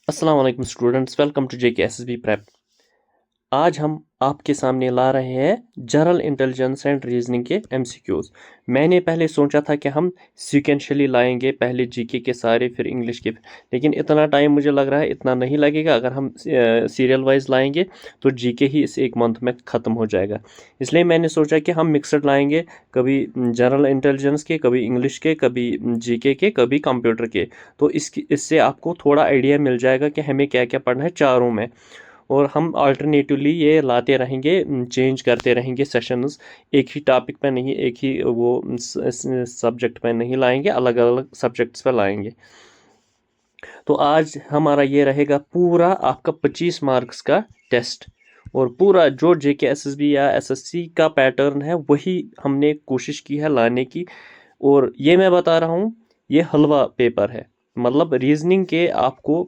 अस्सलाम वालेकुम students, welcome to JK SSB prep. आज हम आपके सामने ला रहे हैं जनरल इंटेलिजेंस एंड रीजनिंग के एमसीक्यूज। मैंने पहले सोचा था कि हम सीक्वेंशियली लाएंगे, पहले जीके के सारे फिर इंग्लिश के, लेकिन इतना टाइम मुझे लग रहा है इतना नहीं लगेगा। अगर हम सीरियल वाइज लाएंगे तो जीके ही इस एक मंथ में ख़त्म हो जाएगा। इसलिए मैंने सोचा कि हम मिक्सड लाएंगे, कभी जनरल इंटेलिजेंस के, कभी इंग्लिश के, कभी जीके के, कभी कंप्यूटर के। तो इससे आपको थोड़ा आइडिया मिल जाएगा कि हमें क्या क्या पढ़ना है चारों में। और हम अल्टरनेटिवली ये लाते रहेंगे, चेंज करते रहेंगे सेशंस। एक ही टॉपिक पे नहीं, एक ही वो सब्जेक्ट पे नहीं लाएंगे, अलग अलग सब्जेक्ट्स पे लाएंगे। तो आज हमारा ये रहेगा पूरा आपका 25 मार्क्स का टेस्ट, और पूरा जो जेके एसएसबी या एसएससी का पैटर्न है वही हमने कोशिश की है लाने की। और ये मैं बता रहा हूँ, ये हलवा पेपर है। मतलब रीजनिंग के आपको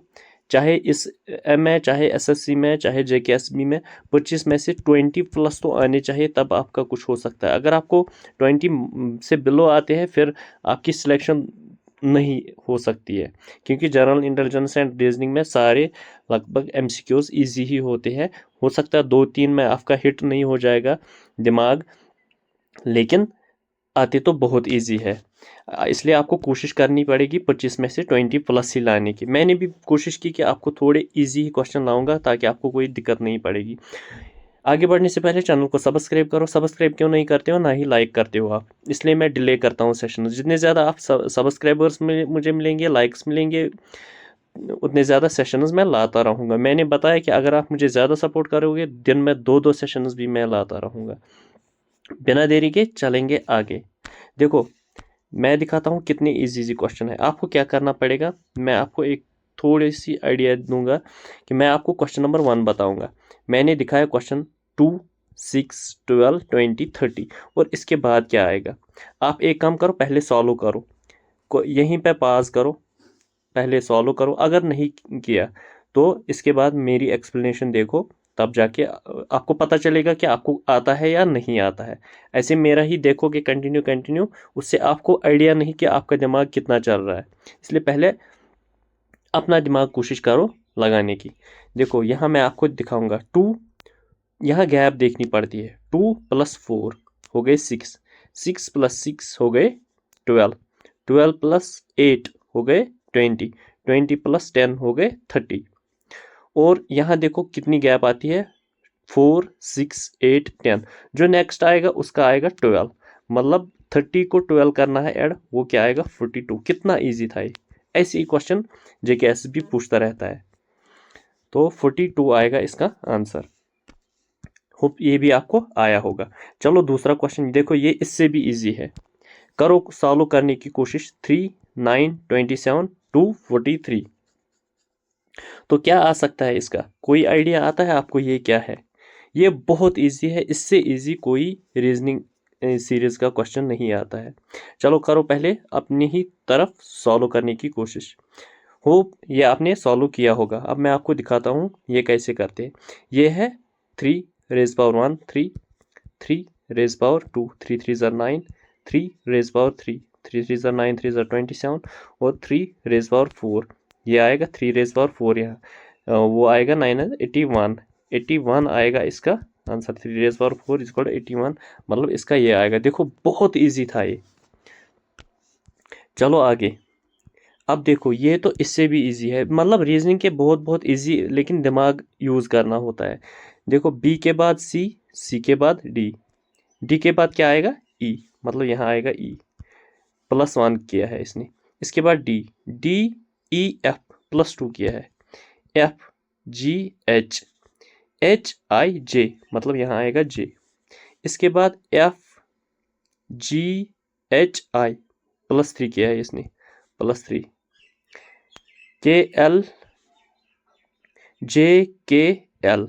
चाहे इस एम में, चाहे एसएससी में, चाहे जेकेएसबी में 25 में से 20 प्लस तो आने चाहिए, तब आपका कुछ हो सकता है। अगर आपको 20 से बिलो आते हैं फिर आपकी सिलेक्शन नहीं हो सकती है, क्योंकि जनरल इंटेलिजेंस एंड रीजनिंग में सारे लगभग एमसीक्यूज इजी ही होते हैं। हो सकता है 2-3 में आपका हिट नहीं हो जाएगा दिमाग, लेकिन आते तो बहुत इजी है। इसलिए आपको कोशिश करनी पड़ेगी 25 में से 20 प्लस ही लाने की। मैंने भी कोशिश की कि आपको थोड़े इजी ही क्वेश्चन लाऊंगा ताकि आपको कोई दिक्कत नहीं पड़ेगी। आगे बढ़ने से पहले चैनल को सब्सक्राइब करो। सब्सक्राइब क्यों नहीं करते हो, ना ही लाइक करते हो आप, इसलिए मैं डिले करता हूँ सेशन। जितने ज़्यादा आप सब्सक्राइबर्स मुझे मिलेंगे, लाइक्स मिलेंगे, उतने ज़्यादा सेशंस मैं लाता रहूँगा। मैंने बताया कि अगर आप मुझे ज़्यादा सपोर्ट करोगे, दिन में 2-2 सेशंस भी मैं लाता रहूँगा। बिना देरी के चलेंगे आगे। देखो, मैं दिखाता हूँ कितने इजी इजी क्वेश्चन है। आपको क्या करना पड़ेगा, मैं आपको एक थोड़ी सी आइडिया दूंगा कि मैं आपको क्वेश्चन नंबर 1 बताऊंगा। मैंने दिखाया क्वेश्चन 2, 6, 12, 20, 30, और इसके बाद क्या आएगा। आप एक काम करो, पहले सॉल्व करो, यहीं पे पास करो, पहले सॉल्व करो। अगर नहीं किया तो इसके बाद मेरी एक्सप्लेनेशन देखो, तब जाके आपको पता चलेगा कि आपको आता है या नहीं आता है। ऐसे मेरा ही देखोगे कंटिन्यू कंटिन्यू, उससे आपको आइडिया नहीं कि आपका दिमाग कितना चल रहा है। इसलिए पहले अपना दिमाग कोशिश करो लगाने की। देखो यहाँ मैं आपको दिखाऊंगा 2, यहाँ गैप देखनी पड़ती है। 2 + 4 हो गए 6, 6 + 6 हो गए 12, 12 + 8 हो गए 20, 20 + 10 हो गए 30। और यहाँ देखो कितनी गैप आती है, 4, 6, 8, 10। जो नेक्स्ट आएगा उसका आएगा 12, मतलब 30 को 12 करना है ऐड, वो क्या आएगा 42। कितना इजी था ये। ऐसे ही क्वेश्चन जेकेएस भी पूछता रहता है। तो 42 आएगा इसका आंसर। होप ये भी आपको आया होगा। चलो दूसरा क्वेश्चन देखो, ये इससे भी इजी है। करो सॉल्व करने की कोशिश। 3, 9, 27, 2, 43। तो क्या आ सकता है इसका, कोई आइडिया आता है आपको ये क्या है। ये बहुत इजी है, इससे इजी कोई रीजनिंग सीरीज का क्वेश्चन नहीं आता है। चलो करो पहले अपनी ही तरफ सॉल्व करने की कोशिश। होप ये आपने सॉल्व किया होगा। अब मैं आपको दिखाता हूँ ये कैसे करते हैं। ये है 3 रेज पावर 1, 3, 3 रेज पावर 2, 3 3 ज़र 9, 3 रेज पावर 3, 3 3 ज़र 9, 3 ज़र 27, और 3 रेज पावर 4। ये आएगा 3 रेज पावर 4 यहाँ, वो आएगा 9, 81, 81 आएगा इसका आंसर। 3 रेज पावर 4 इज 81, मतलब इसका ये आएगा। देखो बहुत इजी था ये। चलो आगे। अब देखो ये तो इससे भी इजी है, मतलब रीजनिंग के बहुत बहुत इजी, लेकिन दिमाग यूज करना होता है। देखो बी के बाद सी, सी के बाद डी, डी के बाद क्या आएगा ई, मतलब यहाँ आएगा ई, +1 किया है इसने। इसके बाद डी, डी ई एफ +2 किया है, F G H, H I J, मतलब यहाँ आएगा जे। इसके बाद एफ जी एच आई +3 किया है इसने, +3, के एल जे के एल,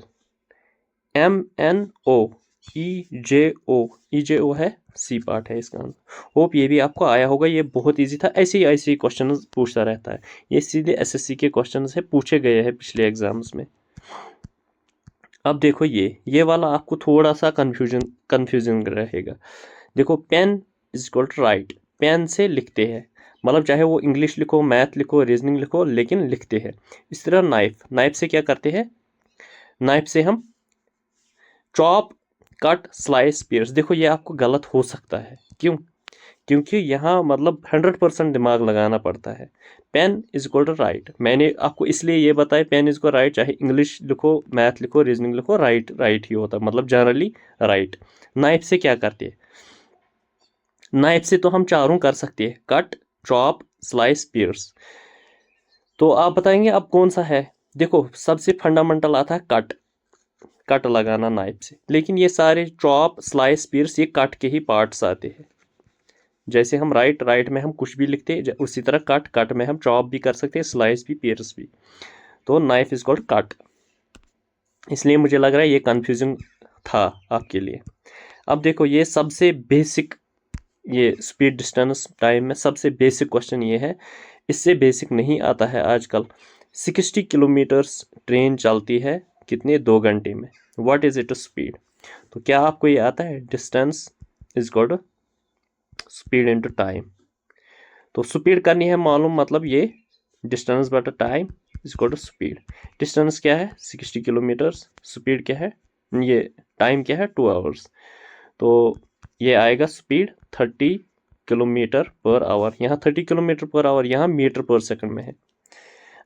एम एन ओ, ई जे ओ, ई जे ओ है सी पार्ट है इसका आंसर। होप ये भी आपको आया होगा। ये बहुत इजी था, ऐसे ही क्वेश्चन पूछता रहता है। ये सीधे एसएससी के क्वेश्चन है, पूछे गए हैं पिछले एग्जाम्स में। अब देखो ये वाला आपको थोड़ा सा कंफ्यूजन रहेगा। देखो pen is equal to write, pen से लिखते हैं, मतलब चाहे वो इंग्लिश लिखो, मैथ लिखो, रीजनिंग लिखो, लेकिन लिखते हैं। इस तरह नाइफ से क्या करते हैं, नाइफ से हम चॉप, कट, स्लाइस, पियर्स। देखो ये आपको गलत हो सकता है, क्यों? क्योंकि यहाँ मतलब 100% दिमाग लगाना पड़ता है। Pen is equal to write, मैंने आपको इसलिए ये बताया पेन इज इक्वल राइट, चाहे इंग्लिश लिखो, मैथ लिखो, रीजनिंग लिखो, राइट राइट ही होता है, मतलब जनरली राइट। नाइफ से क्या करते हैं, नाइफ से तो हम चारों कर सकते हैं, कट, चॉप, स्लाइस, पियर्स। तो आप बताएंगे अब कौन सा है। देखो सबसे फंडामेंटल आता है कट, कट लगाना नाइफ से, लेकिन ये सारे चॉप, स्लाइस, पियर्स ये कट के ही पार्ट्स आते हैं। जैसे हम राइट में हम कुछ भी लिखते हैं, उसी तरह कट में हम चॉप भी कर सकते हैं, स्लाइस भी, पियर्स भी। तो नाइफ इज कॉल्ड कट, इसलिए मुझे लग रहा है ये कंफ्यूजिंग था आपके लिए। अब देखो ये सबसे बेसिक, ये स्पीड, डिस्टेंस, टाइम में सबसे बेसिक क्वेश्चन ये है, इससे बेसिक नहीं आता है आजकल। 60 किलोमीटर्स ट्रेन चलती है कितने, 2 घंटे में, व्हाट इज इट स्पीड। तो क्या आपको ये आता है, distance is called speed into time. तो स्पीड करनी है मालूम, मतलब ये डिस्टेंस बटा time is equal to speed. Distance क्या है 60 किलोमीटर्स, स्पीड क्या है, ये टाइम क्या है 2 आवर्स। तो ये आएगा स्पीड 30 किलोमीटर पर आवर, यहाँ 30 किलोमीटर पर आवर, यहाँ मीटर पर सेकंड में है।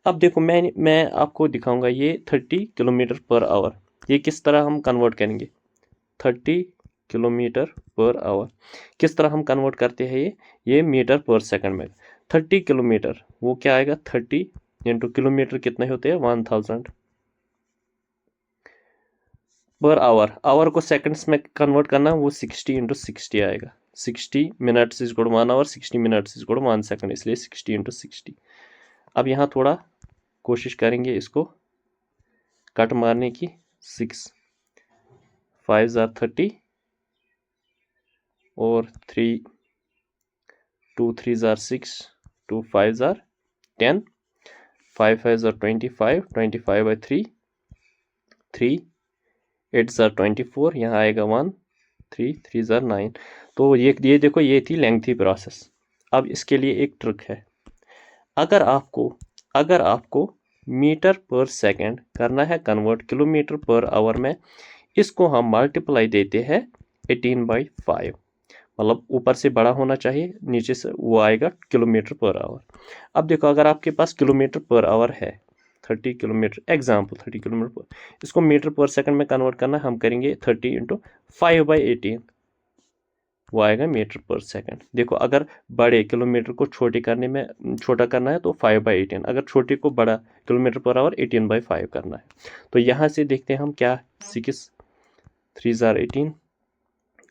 अब देखो मैं आपको दिखाऊंगा ये 30 किलोमीटर पर आवर, ये किस तरह हम कन्वर्ट करेंगे। 30 किलोमीटर पर आवर किस तरह हम कन्वर्ट करते हैं, ये मीटर पर सेकंड में। 30 किलोमीटर वो क्या आएगा, 30 इंटू किलोमीटर कितने होते हैं 1000 पर आवर। आवर को सेकंड्स में कन्वर्ट करना, वो 60 इंटू 60 आएगा। 60 minutes is equal 1 hour, 60 minutes is equal 1 second, इसलिए 60 इंटू 60। अब यहाँ थोड़ा कोशिश करेंगे इसको कट मारने की। 6 5 जार 30 और 3 2 3 jar 6, 2 5 jar 10, 5 5 jar 25, 25 by 3, 3 8 jar 24, यहाँ आएगा 1, 3 3 जार 9। तो ये देखो ये थी लेंथी प्रोसेस। अब इसके लिए एक ट्रिक है, अगर आपको मीटर पर सेकंड करना है कन्वर्ट किलोमीटर पर आवर में, इसको हम मल्टीप्लाई देते हैं 18/5, मतलब ऊपर से बड़ा होना चाहिए, नीचे से वो आएगा किलोमीटर पर आवर। अब देखो अगर आपके पास किलोमीटर पर आवर है 30 किलोमीटर, एग्जाम्पल 30 किलोमीटर पर, इसको मीटर पर सेकंड में कन्वर्ट करना, हम करेंगे 30 इंटू 5/18, वो आएगा मीटर पर सेकंड। देखो अगर बड़े किलोमीटर को छोटे करने में छोटा करना है तो 5/18, अगर छोटे को बड़ा किलोमीटर पर आवर 18/5 करना है। तो यहाँ से देखते हैं हम क्या, 6 3 जार 18,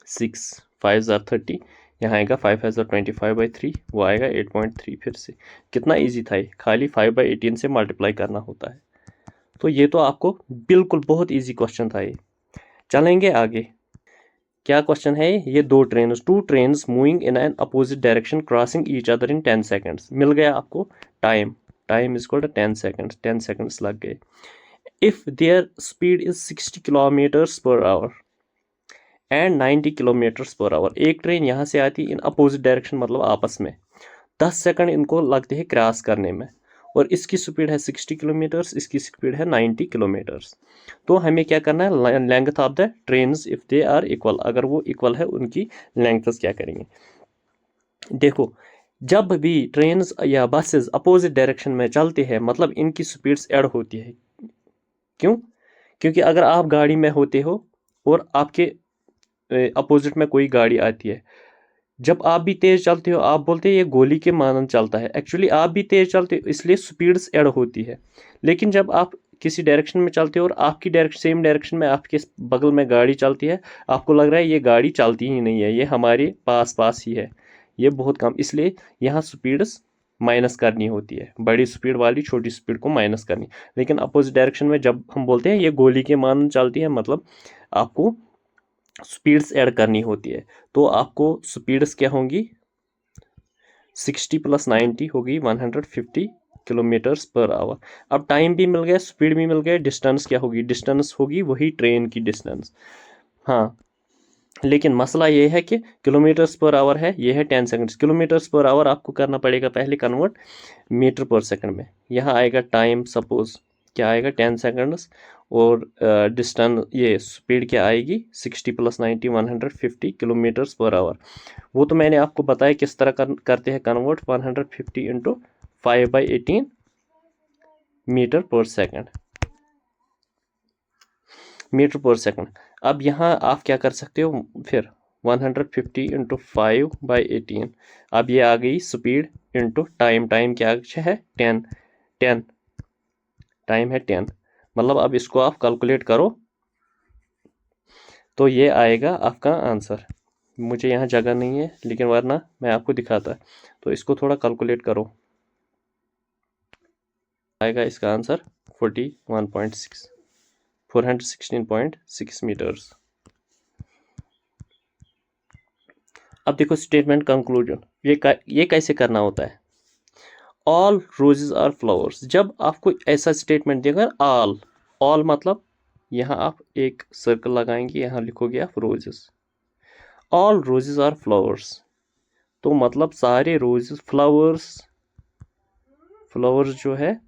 6 5 जार 30, यहाँ आएगा 5 5 जार 25/3, वो आएगा 8.3। फिर से कितना इजी था ये, खाली 5/18 से मल्टीप्लाई करना होता है। तो ये तो आपको बिल्कुल बहुत इजी क्वेश्चन था ये। चलेंगे आगे, क्या क्वेश्चन है ये, two trains moving in an opposite direction crossing each other in 10 seconds. मिल गया आपको time is equal to 10 seconds, 10 seconds लग गए। If there speed is 60 kilometres per hour and 90 kilometres per hour, एक ट्रेन यहाँ से आती इन अपोजिट डायरेक्शन, मतलब आपस में 10 सेकंड इनको लगते हैं क्रॉस करने में, और इसकी स्पीड है 60 किलोमीटर्स, इसकी स्पीड है 90 किलोमीटर्स। तो हमें क्या करना है, length of the trains if they are equal, अगर वो इक्वल है उनकी लेंथ्स क्या करेंगे। देखो जब भी ट्रेन्स या बसेस अपोजिट डायरेक्शन में चलते हैं, मतलब इनकी स्पीड्स ऐड होती है। क्यों? क्योंकि अगर आप गाड़ी में होते हो और आपके अपोजिट में कोई गाड़ी आती है, जब आप भी तेज चलते हो, आप बोलते हैं ये गोली के मानन चलता है, एक्चुअली आप भी तेज चलते हो, इसलिए स्पीड्स ऐड होती है। लेकिन जब आप किसी डायरेक्शन में चलते हो और आपकी डायरेक्शन सेम डायरेक्शन में आपके बगल में गाड़ी चलती है, आपको लग रहा है ये गाड़ी चलती ही नहीं है, ये हमारे पास ही है, ये बहुत कम, इसलिए यहाँ स्पीड्स माइनस करनी होती है, बड़ी स्पीड वाली छोटी स्पीड को माइनस करनी। लेकिन अपोजिट डायरेक्शन में जब हम बोलते हैं ये गोली के मानन चलती है, मतलब आपको स्पीड्स ऐड करनी होती है। तो आपको स्पीड्स क्या होंगी, 60 + 90 होगी 150 किलोमीटर्स पर आवर। अब टाइम भी मिल गया, स्पीड भी मिल गया, डिस्टेंस क्या होगी, डिस्टेंस होगी वही ट्रेन की डिस्टेंस। हाँ लेकिन मसला ये है कि किलोमीटर्स पर आवर है, ये है 10 सेकंड्स। किलोमीटर्स पर आवर आपको करना पड़ेगा पहले कन्वर्ट मीटर पर सेकंड में। यहाँ आएगा टाइम, सपोज क्या आएगा 10 सेकंड्स, और डिस्टेंस ये स्पीड क्या आएगी 60 + 90 150 किलोमीटर्स पर आवर। वो तो मैंने आपको बताया किस तरह करते हैं कन्वर्ट, 150 × 5/18 मीटर पर सेकंड, मीटर पर सेकंड। अब यहाँ आप क्या कर सकते हो फिर 150 × 5/18। अब ये आ गई स्पीड इंटू टाइम, टाइम क्या है 10, 10 टाइम है 10। मतलब अब इसको आप कैलकुलेट करो तो ये आएगा आपका आंसर। मुझे यहाँ जगह नहीं है लेकिन वरना मैं आपको दिखाता, तो इसको थोड़ा कैलकुलेट करो। आएगा इसका आंसर 41.6 416.6 मीटर्स। अब देखो स्टेटमेंट कंक्लूजन, ये कैसे करना होता है। ऑल रोजेज आर फ्लावर्स, जब आपको ऐसा स्टेटमेंट देगा ऑल, ऑल मतलब यहाँ आप एक सर्कल लगाएंगे, यहाँ लिखोगे आप roses. All roses are flowers तो मतलब सारे रोजेस, फ्लावर्स, फ्लावर्स जो है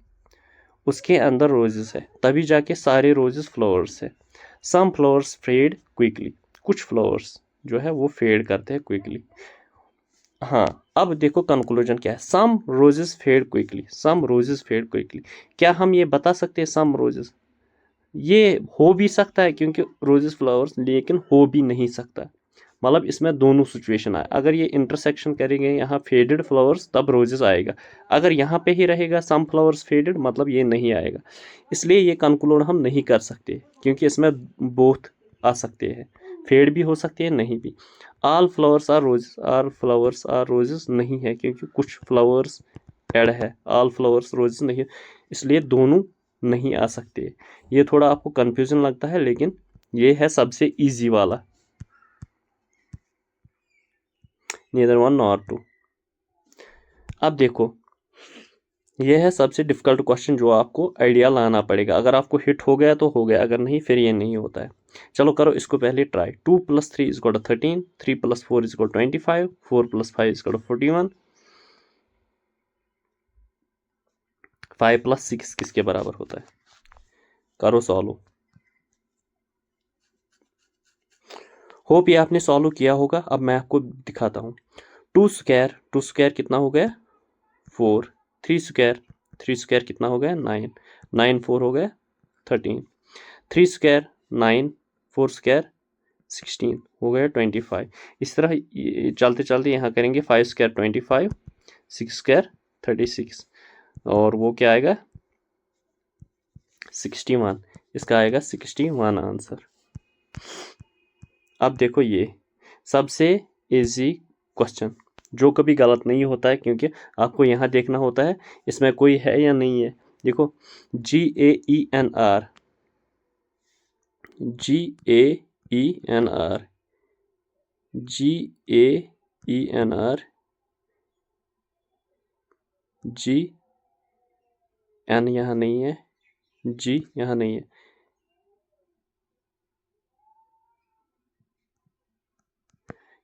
उसके अंदर रोजेस है, तभी जाके सारे रोजेस फ्लावर्स है। सम फ्लावर्स फेड क्विकली, कुछ फ्लावर्स जो है वो फेड करते हैं क्विकली। हाँ, अब देखो कंक्लूजन क्या है, सम रोजेस फेड क्विकली, सम रोजेस फेड क्विकली। क्या हम ये बता सकते हैं सम रोजेस, ये हो भी सकता है क्योंकि रोजेस फ्लावर्स, लेकिन हो भी नहीं सकता। मतलब इसमें दोनों सिचुएशन आए, अगर ये इंटरसेक्शन करेंगे यहाँ फेडेड फ्लावर्स तब रोजेस आएगा, अगर यहाँ पे ही रहेगा सम फ्लावर्स फेडेड मतलब ये नहीं आएगा। इसलिए ये कंक्लूड हम नहीं कर सकते क्योंकि इसमें बोथ आ सकते हैं, फेड भी हो सकते हैं नहीं भी। All flowers are roses, all flowers are roses नहीं है क्योंकि कुछ फ्लावर्स एड है, ऑल फ्लावर्स रोजेस नहीं है, इसलिए दोनों नहीं आ सकते। ये थोड़ा आपको कंफ्यूजन लगता है लेकिन ये है सबसे इजी वाला, neither one nor two। अब देखो ये है सबसे डिफिकल्ट क्वेश्चन जो आपको आइडिया लाना पड़ेगा, अगर आपको हिट हो गया तो हो गया, अगर नहीं फिर ये नहीं होता है। चलो करो इसको पहले ट्राई। 2 + 3 = 13, 3 + 4 = 25, 4 + 5 = 41, 5 + 6 किसके बराबर होता है, करो सॉल्व। होप ये आपने सॉल्व किया होगा। अब मैं आपको दिखाता हूँ। 2 स्क्वायर, 2 स्क्वायर कितना हो गया 4, 3 स्क्वायर, 3 स्क्वायर कितना हो गया 9, 9 4 हो गया 13, 3 स्क्वायर 9, 4 स्क्वायर 16 हो गया 25। इस तरह चलते चलते यहाँ करेंगे 5 स्क्वायर 25, 6 स्क्वायर 36, और वो क्या आएगा 61, इसका आएगा 61 आंसर। अब देखो ये सबसे इजी क्वेश्चन जो कभी गलत नहीं होता है क्योंकि आपको यहाँ देखना होता है इसमें कोई है या नहीं है। देखो GAENR, GAENR, GAENR, GN यहाँ नहीं है, G यहाँ नहीं है,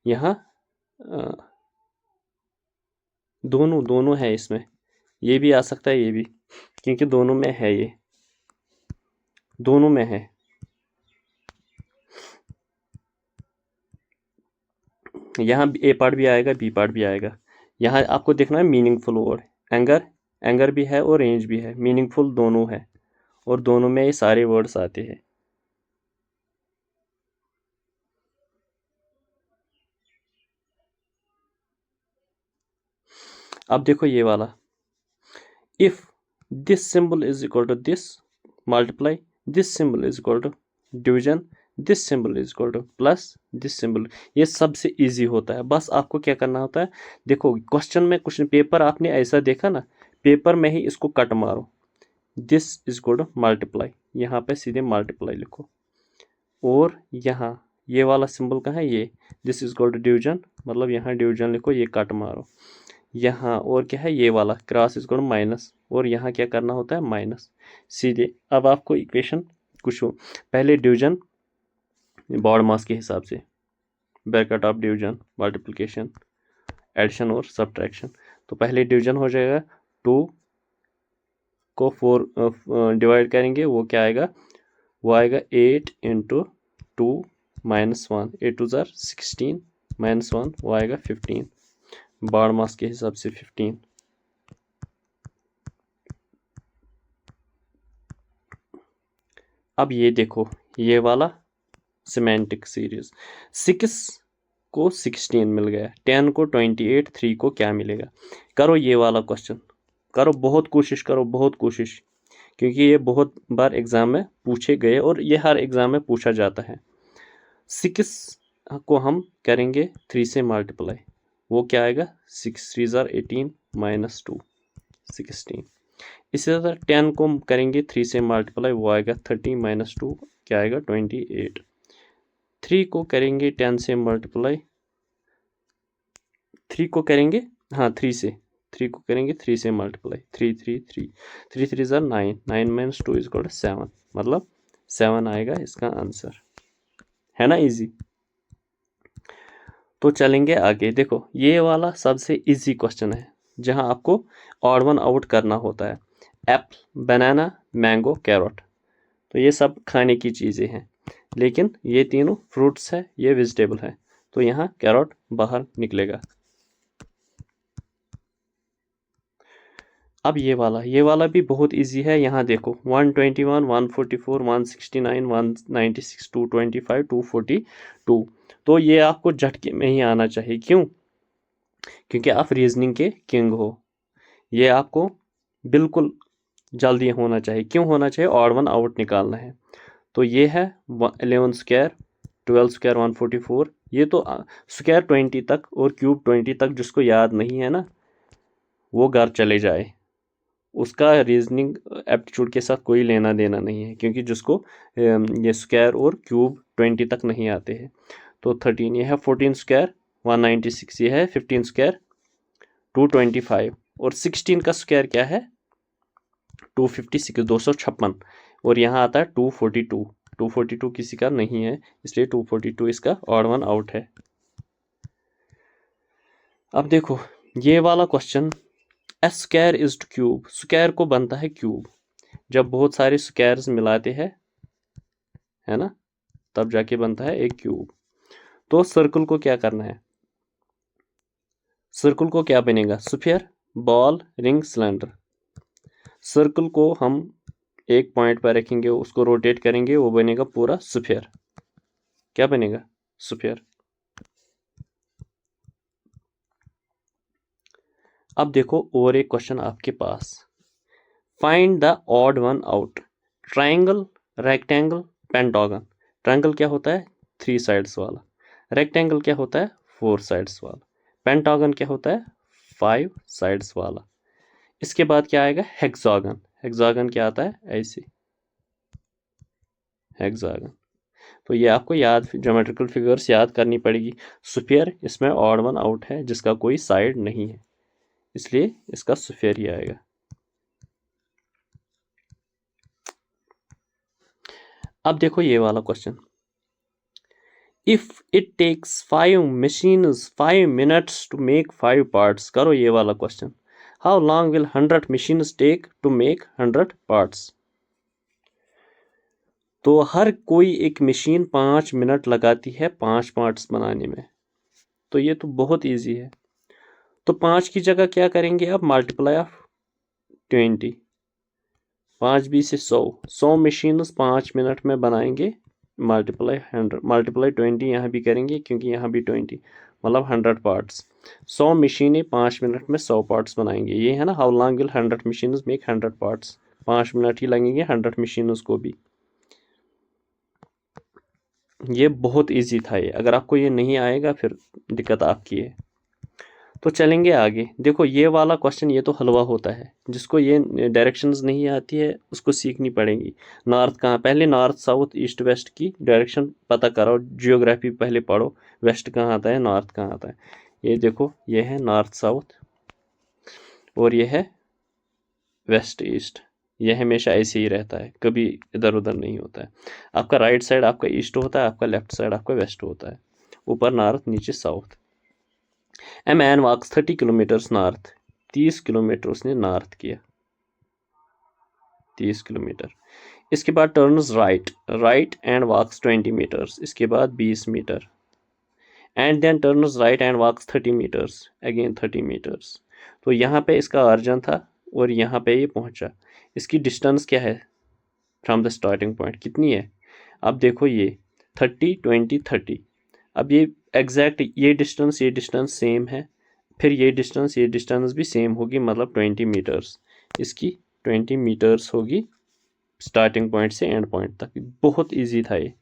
यहाँ दोनों दोनों है इसमें, ये भी आ सकता है ये भी, क्योंकि दोनों में है, ये दोनों में है। यहाँ ए पार्ट भी आएगा बी पार्ट भी आएगा। यहाँ आपको देखना है मीनिंगफुल वर्ड, एंगर, एंगर भी है और रेंज भी है, मीनिंगफुल दोनों है और दोनों में ये सारे वर्ड्स आते हैं। अब देखो ये वाला, if this symbol is equal to this multiply, this symbol is equal to division, this symbol is equal to plus this symbol, ये सबसे इजी होता है। बस आपको क्या करना होता है, देखो क्वेश्चन में कुछ पेपर आपने ऐसा देखा ना, पेपर में ही इसको कट मारो, this is equal to multiply, यहाँ पे सीधे मल्टीप्लाई लिखो, और यहाँ ये वाला सिंबल कहाँ है, ये this is equal to division, मतलब यहाँ डिवीजन लिखो, ये कट मारो यहाँ, और क्या है ये वाला cross is equal to minus, और यहाँ क्या करना होता है माइनस, सीधे। अब आपको इक्वेशन कुछ हो, पहले डिवीजन बॉड मास के हिसाब से, bracket of division, multiplication, addition और सब्ट्रैक्शन। तो पहले डिवीजन हो जाएगा, 2 को 4 डिवाइड करेंगे, वो क्या आएगा, वो आएगा 8 इंटू 2 माइनस 1, 8 2 ज़ार 16 माइनस 1, वो आएगा 15, बाड़ मास के हिसाब से 15। अब ये देखो, ये वाला सिमेंटिक सीरीज, 6 को 16 मिल गया, 10 को 28, 3 को क्या मिलेगा। करो ये वाला क्वेश्चन, करो, बहुत कोशिश करो, बहुत कोशिश, क्योंकि ये बहुत बार एग्जाम में पूछे गए और ये हर एग्जाम में पूछा जाता है। 6 को हम करेंगे 3 से मल्टीप्लाई, वो क्या आएगा, 6 3 ज़ार 18 माइनस 2 16। इसी तरह 10 को हम करेंगे 3 से मल्टीप्लाई, वो आएगा 30 माइनस 2 क्या आएगा 28। 3 को करेंगे 10 से मल्टीप्लाई, 3 को करेंगे, हाँ 3 को करेंगे 3 से मल्टीप्लाई, 3 3 3 3 3 ज़ार 9, 9 माइनस 2 इज इक्वल टू 7, मतलब 7 आएगा इसका आंसर, है ना इजी। तो चलेंगे आगे, देखो ये वाला सबसे इजी क्वेश्चन है जहां आपको ऑड वन आउट करना होता है। एप्पल, बनाना, मैंगो, कैरोट, तो ये सब खाने की चीज़ें हैं, लेकिन ये तीनों फ्रूट्स है, ये वेजिटेबल है, तो यहाँ कैरोट बाहर निकलेगा। अब ये वाला भी बहुत इजी है, यहाँ देखो 121, 144, 169, 196, 225, 242, तो ये आपको झटके में ही आना चाहिए। क्यों? क्योंकि आप रीजनिंग के किंग हो, ये आपको बिल्कुल जल्दी होना चाहिए। क्यों होना चाहिए? ऑड वन आउट निकालना है। तो ये है 11 स्क्वायर, 12 स्क्वायर 144, ये तो स्क्वायर 20 तक और क्यूब 20 तक जिसको याद नहीं है ना, वो घर चले जाए, उसका रीजनिंग एप्टीट्यूड के साथ कोई लेना देना नहीं है, क्योंकि जिसको ये स्क्वायर और क्यूब 20 तक नहीं आते हैं। तो 13 ये है, 14 स्क्वायर 196, ये है 15 स्क्वायर 225, और 16 का स्क्वायर क्या है 256, 256, और यहाँ आता है 242, 242 किसी का नहीं है, इसलिए 242 इसका ऑड वन आउट है। अब देखो ये वाला question, A square is two cube, square को बनता है क्यूब जब बहुत सारे स्क्वायर्स मिलाते हैं, है ना, तब जाके बनता है एक क्यूब। तो सर्कल को क्या करना है, सर्कल को क्या बनेगा, sphere, ball, ring, cylinder. Circle को हम एक पॉइंट पर रखेंगे, उसको रोटेट करेंगे, वो बनेगा पूरा स्फीयर। क्या बनेगा? स्फीयर। अब देखो और एक क्वेश्चन आपके पास, find the odd one out, triangle, rectangle, pentagon. Triangle क्या होता है? 3 साइड्स वाला। रेक्टेंगल क्या होता है? 4 साइड्स वाला। पेंटागन क्या होता है? 5 साइड्स वाला। इसके बाद क्या आएगा? हेक्सागन। हेक्सागन क्या आता है? ऐसे हेक्सागन। तो ये आपको याद, ज्योमेट्रिकल फिगर्स याद करनी पड़ेगी। स्फीयर इसमें ऑड वन आउट है जिसका कोई साइड नहीं है, इसलिए इसका स्फीयर ही आएगा। अब देखो ये वाला question, if it takes 5 machines 5 minutes to make 5 parts। करो ये वाला question, how long will 100 machines take to make 100 parts। तो हर कोई एक मशीन 5 मिनट लगाती है 5 पार्ट्स बनाने में, तो ये तो बहुत इजी है। तो 5 की जगह क्या करेंगे अब? मल्टीप्लाई ऑफ 20, 5 भी से 100 मशीन 5 मिनट में बनाएंगे, मल्टीप्लाई 100, मल्टीप्लाई 20 यहाँ भी करेंगे क्योंकि यहाँ भी 20, मतलब 100 पार्ट्स। 100 मशीनें 5 मिनट में 100 पार्ट्स बनाएंगे, ये है ना, how long will 100 machine make 100 parts. 5 minute ही लगेंगे 100 मशीन को भी। ये बहुत इजी था ये, अगर आपको ये नहीं आएगा फिर दिक्कत आपकी है। तो चलेंगे आगे, देखो ये वाला क्वेश्चन, ये तो हलवा होता है, जिसको ये डायरेक्शंस नहीं आती है उसको सीखनी पड़ेगी। नॉर्थ कहाँ, पहले नॉर्थ साउथ ईस्ट वेस्ट की डायरेक्शन पता करो, जियोग्राफी पहले पढ़ो, वेस्ट कहाँ आता है, नॉर्थ कहाँ आता है। ये देखो ये है नॉर्थ साउथ और ये है वेस्ट ईस्ट, ये हमेशा ऐसे ही रहता है, कभी इधर उधर नहीं होता है। आपका राइट साइड आपका ईस्ट होता है, आपका लेफ्ट साइड आपका वेस्ट होता है, ऊपर नॉर्थ नीचे south. A man walks 30 kilometres north, 30 kilometre उसने नॉर्थ किया, 30 किलोमीटर। इसके बाद turns right, right and walks 20 metres, इसके बाद 20 metre. And then turns right and walks 30 metres, again 30 metres. तो यहाँ पे इसका अर्जन था और यहाँ पे ये पहुँचा। इसकी डिस्टेंस क्या है फ्रॉम द स्टार्टिंग पॉइंट, कितनी है? अब देखो ये 30 20 30। अब ये एग्जैक्ट ये डिस्टेंस सेम है, फिर ये डिस्टेंस भी सेम होगी, मतलब 20 मीटर्स। इसकी 20 मीटर्स होगी स्टार्टिंग पॉइंट से एंड पॉइंट तक। बहुत इजी था ये,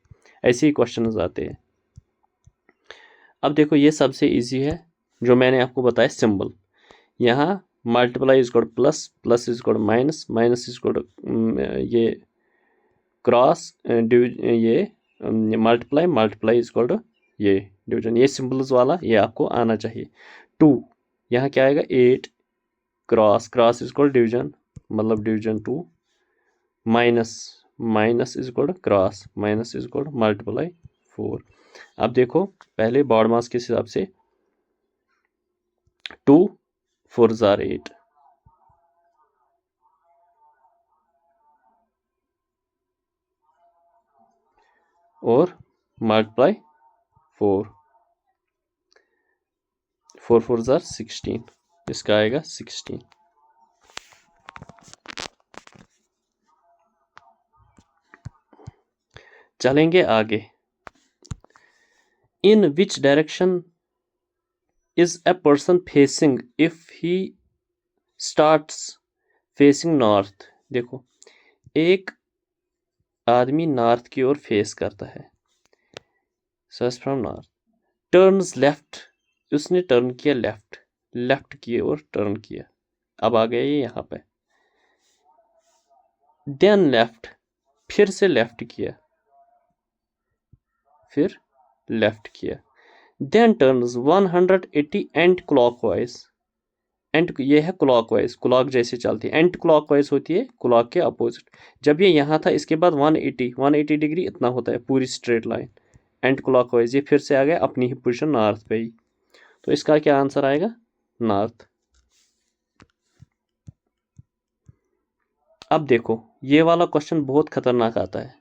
ऐसे ही क्वेश्चंस आते हैं। अब देखो ये सबसे इजी है जो मैंने आपको बताया, सिंबल। यहाँ multiply is equal plus, plus is equal minus, minus is equal ये क्रॉस, ये मल्टीप्लाई, मल्टीप्लाई इज इक्वल ये डिवीजन। ये सिंबल्स वाला ये आपको आना चाहिए। 2 यहाँ क्या आएगा 8, cross, cross is equal division, मतलब division 2, minus, minus is equal cross, minus is equal multiply 4। अब देखो पहले बॉड मास के हिसाब से 2 4 जार 8, और मल्टीप्लाई 4, 4 4 जार 16, इसका आएगा 16। चलेंगे आगे। In which direction is a person facing if he starts facing north. देखो एक आदमी नॉर्थ की ओर फेस करता है, search from north, turns left, उसने टर्न किया लेफ्ट, लेफ्ट की ओर टर्न किया। अब आ गया ये यहाँ पे, देन लेफ्ट, फिर से लेफ्ट किया, फिर लेफ्ट किया, देन टर्न्स 180 एंटी क्लॉकवाइज। एंट ये है क्लॉकवाइज, क्लॉक जैसे चलती है, एंटी क्लॉकवाइज होती है क्लॉक के अपोजिट। जब ये यहाँ था इसके बाद 180 डिग्री इतना होता है पूरी स्ट्रेट लाइन, एंटी क्लॉकवाइज। ये फिर से आ गया अपनी ही पोजिशन नॉर्थ पे ही, तो इसका क्या आंसर आएगा? नॉर्थ। अब देखो ये वाला क्वेश्चन बहुत खतरनाक आता है।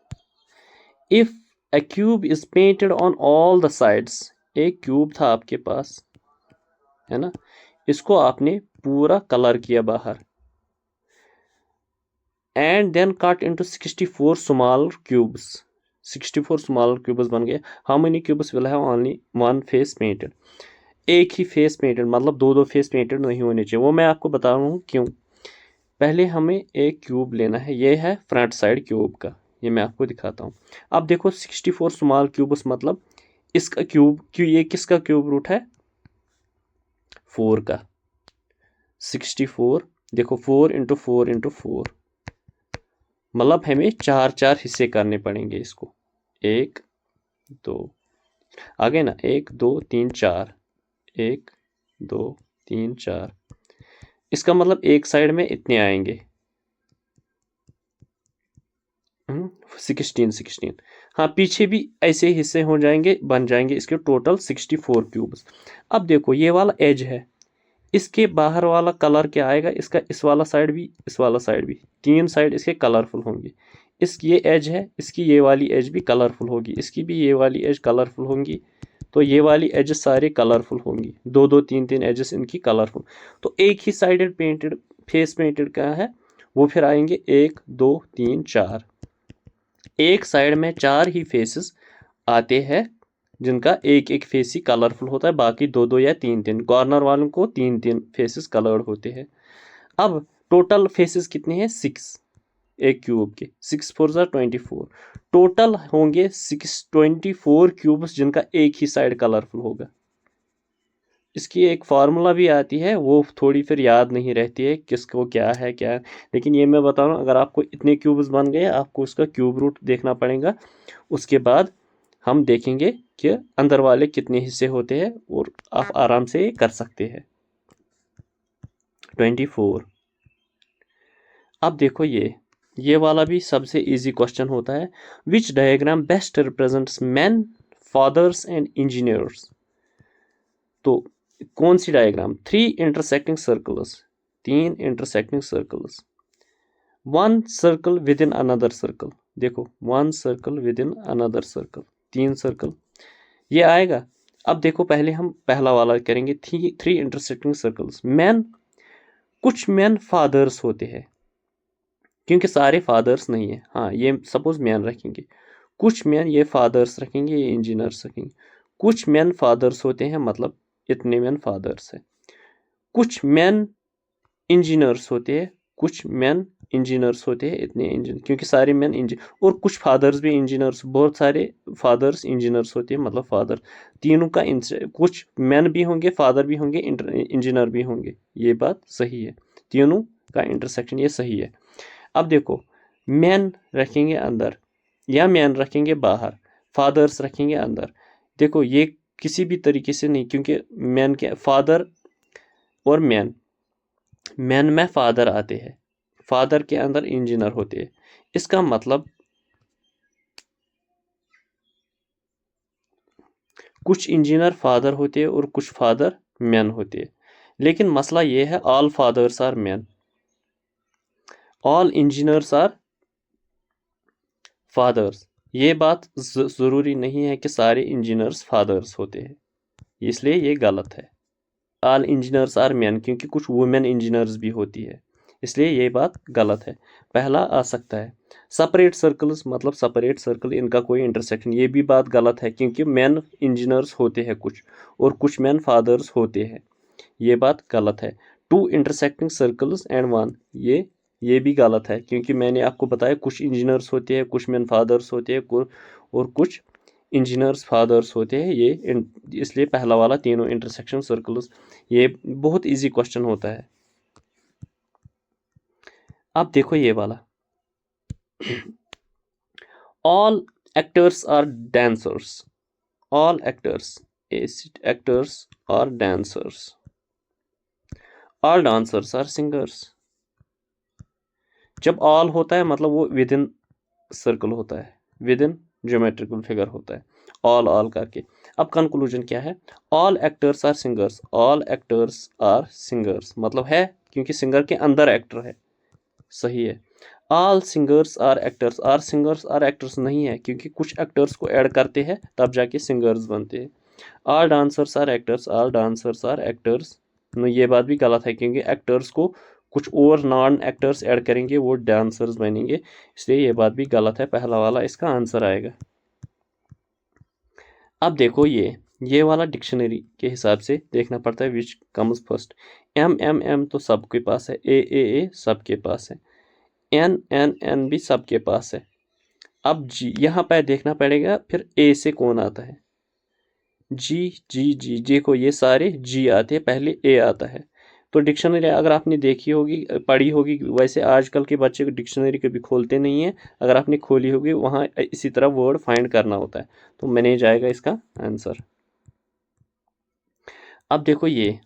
If A cube is painted on all the sides, एक क्यूब था आपके पास, है ना, इसको आपने पूरा कलर किया बाहर, and then cut into 64 small cubes, 64 small cubes बन गए। How many cubes will have only one face painted? एक ही फेस पेंटेड, मतलब दो दो फेस पेंटेड नहीं होने चाहिए। वो मैं आपको बता रहा हूँ क्यों। पहले हमें एक क्यूब लेना है, ये है फ्रंट साइड क्यूब का, ये मैं आपको दिखाता हूँ। अब देखो 64 स्मॉल क्यूब्स, मतलब इसका क्यूब, क्यों ये किसका क्यूब रूट है? 4 का। 64 देखो 4 इंटू 4 इंटू 4, मतलब हमें 4 4 हिस्से करने पड़ेंगे इसको। 1 2, आगे ना 1 2 3 4, 1 2 3 4, इसका मतलब एक साइड में इतने आएंगे 16। हाँ पीछे भी ऐसे हिस्से हो जाएंगे, बन जाएंगे इसके टोटल 64 क्यूब्स। अब देखो ये वाला एज है, इसके बाहर वाला कलर क्या आएगा? इसका इस वाला साइड भी, इस वाला साइड भी, 3 साइड इसके कलरफुल होंगे। इसकी ये एज है, इसकी ये वाली एज भी कलरफुल होगी, इसकी भी ये वाली एज कलरफुल होंगी, तो ये वाली एजेस सारे कलरफुल होंगी, 2 2 3 3 एजेस इनकी कलरफुल। तो एक ही साइडेड पेंटेड फेस पेंटेड का है, वो फिर आएंगे 1 2 3 4। एक साइड में 4 ही फेसेस आते हैं जिनका एक एक फेस ही कलरफुल होता है, बाकी 2 2 या 3 3। कॉर्नर वालों को 3 3 फेसेस कलर्ड होते हैं। अब टोटल फेसेस कितने हैं? 6 एक क्यूब के, 6 4 ज़ा 24, टोटल होंगे 624 क्यूब्स जिनका एक ही साइड कलरफुल होगा। इसकी एक फार्मूला भी आती है, वो थोड़ी फिर याद नहीं रहती है किसको क्या है क्या है, लेकिन ये मैं बता रहा हूँ। अगर आपको इतने क्यूब्स बन गए, आपको उसका क्यूब रूट देखना पड़ेगा, उसके बाद हम देखेंगे कि अंदर वाले कितने हिस्से होते हैं, और आप आराम से कर सकते हैं। 24। अब देखो ये वाला भी सबसे इजी क्वेश्चन होता है। Which diagram best represents man fathers and engineers. तो कौन सी diagram? 3 intersecting circles, 3 intersecting circles, 1 circle within another circle. देखो 1 circle within another circle, 3 circle, ये आएगा। अब देखो पहले हम पहला वाला करेंगे, 3 इंटरसेक्टिंग सर्कल्स। मैन, कुछ मैन फादर्स होते हैं, क्योंकि सारे फादर्स नहीं है। हाँ, ये सपोज मैन रखेंगे, कुछ मैन ये फादर्स रखेंगे, ये इंजीनियर्स रखेंगे। कुछ मैन फादर्स होते हैं, मतलब इतने मैन फादर्स है। कुछ मैन इंजीनियर्स होते हैं, कुछ मैन इंजीनियर्स होते हैं, इतने इंजीनियर, क्योंकि सारे मैन इंजीनियर, और कुछ फादर्स भी इंजीनियर्स, बहुत सारे फादर्स इंजीनियर्स होते हैं, मतलब फादर तीनों का कुछ मैन भी होंगे, फादर भी होंगे, इंजीनियर भी होंगे। ये बात सही है, तीनों का इंटरसेक्शन ये सही है। अब देखो मैन रखेंगे अंदर या मैन रखेंगे बाहर, फादर्स रखेंगे अंदर। देखो ये किसी भी तरीके से नहीं, क्योंकि मैन के फादर और मैन में फादर आते हैं, फादर के अंदर इंजीनियर होते हैं। इसका मतलब कुछ इंजीनियर फादर होते हैं और कुछ फादर मैन होते हैं। लेकिन मसला ये है, all fathers are man, all engineers are fathers. ये बात ज़रूरी नहीं है कि सारे इंजीनियर्स फादर्स होते हैं, इसलिए ये गलत है। ऑल इंजीनियर्स आर मैन, क्योंकि कुछ वुमेन इंजीनियर्स भी होती है, इसलिए ये बात गलत है। पहला आ सकता है। सेपरेट सर्कल्स, मतलब सेपरेट सर्कल, इनका कोई इंटरसेक्शन, ये भी बात गलत है, क्योंकि मैन इंजीनियर्स होते हैं कुछ, और कुछ मैन फादर्स होते हैं, ये बात गलत है। 2 इंटरसेक्टिंग सर्कल्स एंड 1, ये भी गलत है, क्योंकि मैंने आपको बताया कुछ इंजीनियर्स होते हैं, कुछ मैन फादर्स होते हैं, और कुछ इंजीनियर्स फादर्स होते हैं, ये इसलिए पहला वाला तीनों इंटरसेक्शन सर्कल्स, ये बहुत इजी क्वेश्चन होता है। अब देखो ये वाला, all actors are dancers, all actors are dancers, all dancers are singers. जब ऑल होता है मतलब वो विद इन सर्कल होता है, विद इन ज्योमेट्रिकल फिगर होता है, ऑल करके। अब कंक्लूजन क्या है? All actors are singers, all actors are singers मतलब है, क्योंकि सिंगर के अंदर एक्टर है, सही है। All singers are actors, are singers are actors नहीं है, क्योंकि कुछ एक्टर्स को ऐड करते हैं तब जाके सिंगर्स बनते हैं। All dancers are actors, all dancers are actors, ये बात भी गलत है, क्योंकि एक्टर्स को कुछ और नॉन एक्टर्स ऐड करेंगे, वो डांसर्स बनेंगे, इसलिए ये बात भी गलत है। पहला वाला इसका आंसर आएगा। अब देखो ये वाला डिक्शनरी के हिसाब से देखना पड़ता है, विच कम्स फर्स्ट। एम तो सबके पास है, ए सबके पास है, एन भी सबके पास है। अब जी यहाँ पर देखना पड़ेगा, फिर ए से कौन आता है? जी को ये सारे जी आते हैं, पहले ए आता है। तो डिक्शनरी अगर आपने देखी होगी, पढ़ी होगी, वैसे आजकल के बच्चे डिक्शनरी कभी खोलते नहीं है, अगर आपने खोली होगी वहाँ इसी तरह वर्ड फाइंड करना होता है, तो मैंने जाएगा इसका आंसर। अब देखो ये,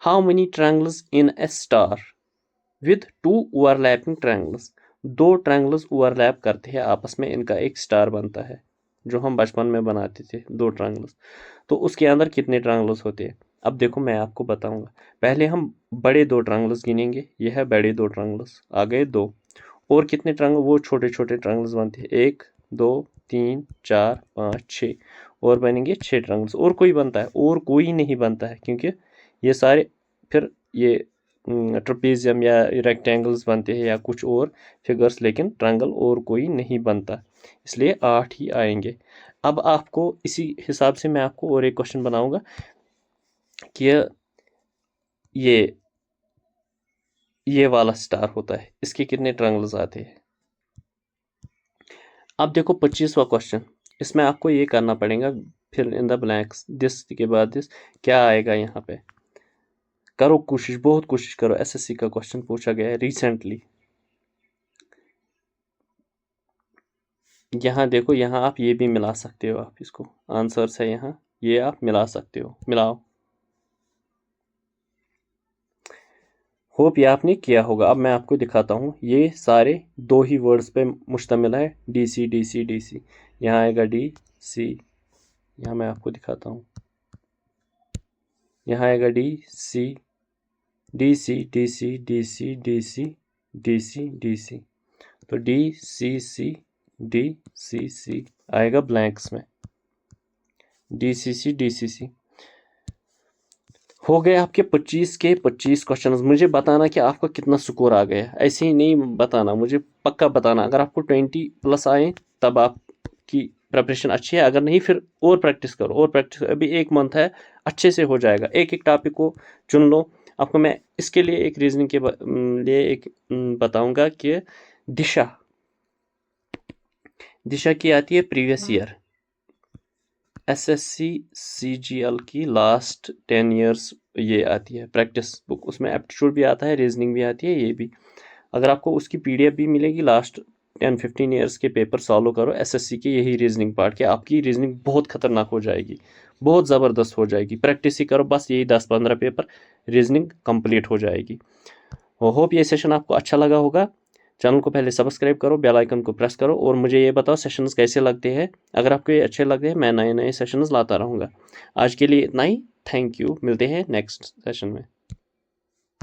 how many triangles in A star with 2 overlapping triangles, 2 triangles overlap करते हैं आपस में, इनका एक स्टार बनता है, जो हम बचपन में बनाते थे 2 ट्रायंगल्स। तो उसके अंदर कितने ट्रायंगल्स होते हैं? अब देखो मैं आपको बताऊंगा, पहले हम बड़े 2 ट्रायंगल्स गिनेंगे, ये है बड़े 2 ट्रायंगल्स, आ गए 2, और कितने ट्रायंगल, वो छोटे छोटे ट्रायंगल्स बनते हैं, 1 2 3 4 5 6, और बनेंगे 6 ट्रायंगल्स। और कोई बनता है? और कोई नहीं बनता है, क्योंकि ये सारे फिर ये ट्रपेजियम या रेक्टेंगल्स बनते हैं या कुछ और फिगर्स, लेकिन ट्रायंगल और कोई नहीं बनता, इसलिए 8 ही आएंगे। अब आपको इसी हिसाब से मैं आपको और एक क्वेश्चन बनाऊंगा कि ये वाला स्टार होता है, इसके कितने ट्रायंगल्स आते हैं? अब देखो 25वां क्वेश्चन, इसमें आपको ये करना पड़ेगा, फिर इन द ब्लैंक्स, दिस के बाद दिस, क्या आएगा यहाँ पे? करो कोशिश, बहुत कोशिश करो, एसएससी का क्वेश्चन पूछा गया है रिसेंटली। यहाँ देखो, यहाँ आप ये भी मिला सकते हो, आप इसको आंसर्स है यहाँ, ये आप मिला सकते हो, मिलाओ। होप ये आपने किया होगा। अब मैं आपको दिखाता हूँ, ये सारे 2 ही वर्ड्स पे मुश्तमिल है, DC DC DC, यहाँ आएगा DC, यहाँ मैं आपको दिखाता हूँ, यहाँ आएगा D C D C D C D C D C D C D C, तो डी सी सी डी सी सी आएगा ब्लैंक्स में, डी सी सी डी सी सी। हो गए आपके 25 के 25 क्वेश्चंस। मुझे बताना कि आपका कितना स्कोर आ गया, ऐसे ही नहीं बताना, मुझे पक्का बताना। अगर आपको 20+ आए तब आपकी प्रिपरेशन अच्छी है, अगर नहीं फिर और प्रैक्टिस करो, और प्रैक्टिस। अभी 1 मंथ है, अच्छे से हो जाएगा। एक एक टॉपिक को चुन लो। आपको मैं इसके लिए एक रीजनिंग के लिए एक बताऊंगा कि दिशा की आती है प्रीवियस ईयर, SSC CGL की लास्ट 10 ईयर्स ये आती है प्रैक्टिस बुक, उसमें एप्टीट्यूड भी आता है, रीजनिंग भी आती है, ये भी। अगर आपको उसकी PDF भी मिलेगी, लास्ट 10-15 ईयर्स के पेपर सॉल्व करो SSC के यही रीजनिंग पार्ट के, आपकी रीजनिंग बहुत खतरनाक हो जाएगी, बहुत ज़बरदस्त हो जाएगी। प्रैक्टिस ही करो बस, यही 10-15 पेपर, रीजनिंग कंप्लीट हो जाएगी। होप ये सेशन आपको अच्छा लगा होगा। चैनल को पहले सब्सक्राइब करो, बेल आइकन को प्रेस करो, और मुझे ये बताओ सेशंस कैसे लगते हैं। अगर आपको ये अच्छे लगते हैं, मैं नए नए सेशंस लाता रहूँगा। आज के लिए इतना ही, थैंक यू, मिलते हैं नेक्स्ट सेशन में।